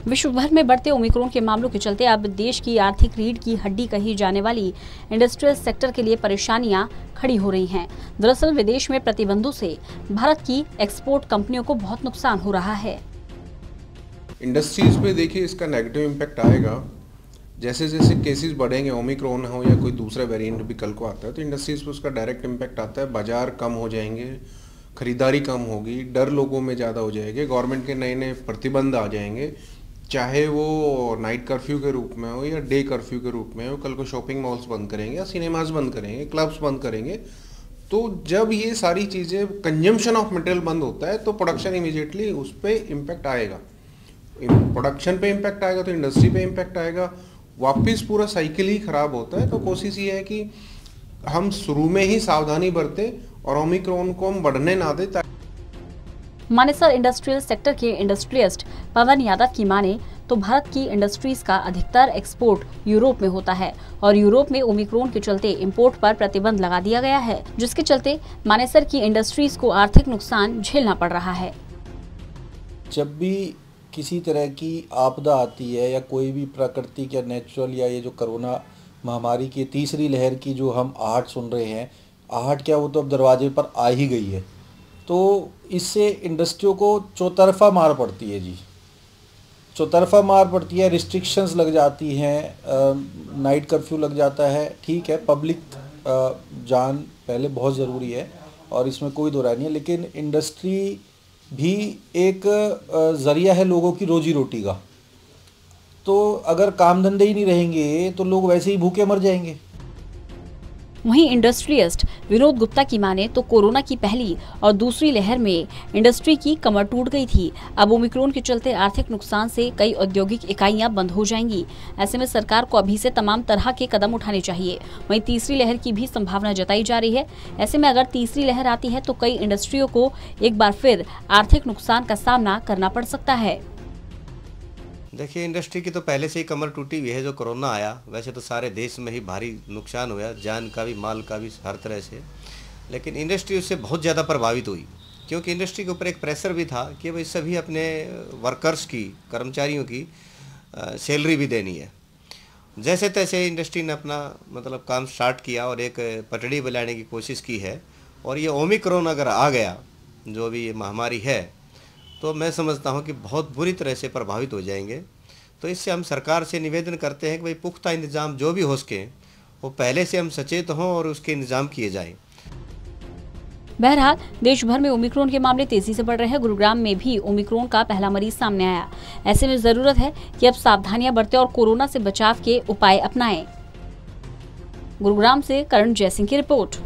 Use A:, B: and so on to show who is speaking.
A: विश्व भर में बढ़ते ओमिक्रॉन के मामलों के चलते अब देश की आर्थिक रीढ़ की हड्डी कही जाने वाली इंडस्ट्रियल सेक्टर के लिए परेशानियां खड़ी हो रही हैं। दरअसल विदेश में प्रतिबंधों से भारत की एक्सपोर्ट कंपनियों को बहुत नुकसान हो रहा है।
B: इंडस्ट्रीज पे देखिए इसका नेगेटिव इम्पैक्ट आएगा। जैसे जैसे केसेस बढ़ेंगे, ओमिक्रॉन हो या कोई दूसरा वेरिएंट भी कल को आता है, तो इंडस्ट्रीज पे उसका डायरेक्ट इम्पैक्ट आता है। बाजार कम हो जाएंगे, खरीदारी कम होगी, डर लोगों में ज़्यादा हो जाएगा, गवर्नमेंट के नए नए प्रतिबंध आ जाएंगे, चाहे वो नाइट कर्फ्यू के रूप में हो या डे कर्फ्यू के रूप में हो। कल को शॉपिंग मॉल्स बंद करेंगे या सिनेमाज बंद करेंगे, क्लब्स बंद करेंगे। तो जब ये सारी चीज़ें, कंजम्पशन ऑफ मटेरियल बंद होता है तो प्रोडक्शन इमीडिएटली उस पर इम्पैक्ट आएगा। प्रोडक्शन पे इम्पैक्ट आएगा तो इंडस्ट्री पे इम्पैक्ट आएगा, वापस पूरा साइकिल ही खराब होता है। तो कोशिश ये है कि हम शुरू में ही सावधानी बरतें और ओमिक्रॉन को हम बढ़ने ना दें।
A: मानेसर इंडस्ट्रियल सेक्टर के इंडस्ट्रियलिस्ट पवन यादव की माने तो भारत की इंडस्ट्रीज का अधिकतर एक्सपोर्ट यूरोप में होता है और यूरोप में ओमिक्रॉन के चलते इंपोर्ट पर प्रतिबंध लगा दिया गया है, जिसके चलते मानेसर की इंडस्ट्रीज को आर्थिक नुकसान झेलना पड़ रहा है।
C: जब भी किसी तरह की आपदा आती है या कोई भी प्राकृतिक या नेचुरल या ये जो कोरोना महामारी की तीसरी लहर की जो हम आहट सुन रहे हैं, आहट क्या, वो तो अब दरवाजे पर आ ही गई है। तो इससे इंडस्ट्रियों को चौतरफा मार पड़ती है जी, चौतरफा मार पड़ती है। रिस्ट्रिक्शंस लग जाती हैं, नाइट कर्फ्यू लग जाता है। ठीक है, पब्लिक जान पहले बहुत ज़रूरी है और इसमें कोई दो राय नहीं है, लेकिन इंडस्ट्री भी एक ज़रिया है लोगों की रोजी रोटी का। तो अगर काम धंधे ही नहीं रहेंगे तो लोग वैसे ही भूखे मर जाएंगे।
A: वहीं इंडस्ट्रियलिस्ट विनोद गुप्ता की माने तो कोरोना की पहली और दूसरी लहर में इंडस्ट्री की कमर टूट गई थी। अब ओमिक्रॉन के चलते आर्थिक नुकसान से कई औद्योगिक इकाइयां बंद हो जाएंगी। ऐसे में सरकार को अभी से तमाम तरह के कदम उठाने चाहिए। वहीं तीसरी लहर की भी संभावना जताई जा रही है। ऐसे में अगर तीसरी लहर आती है तो कई इंडस्ट्रियों को एक बार फिर आर्थिक नुकसान का सामना करना पड़ सकता है।
D: देखिए, इंडस्ट्री की तो पहले से ही कमर टूटी हुई है। जो कोरोना आया, वैसे तो सारे देश में ही भारी नुकसान हुआ, जान का भी, माल का भी, हर तरह से। लेकिन इंडस्ट्री उससे बहुत ज़्यादा प्रभावित हुई, क्योंकि इंडस्ट्री के ऊपर एक प्रेशर भी था कि भाई सभी अपने वर्कर्स की, कर्मचारियों की सैलरी भी देनी है। जैसे तैसे इंडस्ट्री ने अपना मतलब काम स्टार्ट किया और एक पटड़ी बनाने की कोशिश की है। और ये ओमिक्रॉन अगर आ गया, जो भी ये महामारी है, तो मैं समझता हूं कि बहुत बुरी तरह से प्रभावित हो जाएंगे। तो इससे हम सरकार से निवेदन करते हैं कि भाई पुख्ता इंतजाम जो भी हो सके वो पहले से हम सचेत हों और उसके इंतजाम किए जाएं।
A: बहरहाल देश भर में ओमिक्रॉन के मामले तेजी से बढ़ रहे हैं। गुरुग्राम में भी ओमिक्रॉन का पहला मरीज सामने आया। ऐसे में जरूरत है कि अब सावधानियां बरतें और कोरोना से बचाव के उपाय अपनाएं। गुरुग्राम से करण जयसिंह की रिपोर्ट।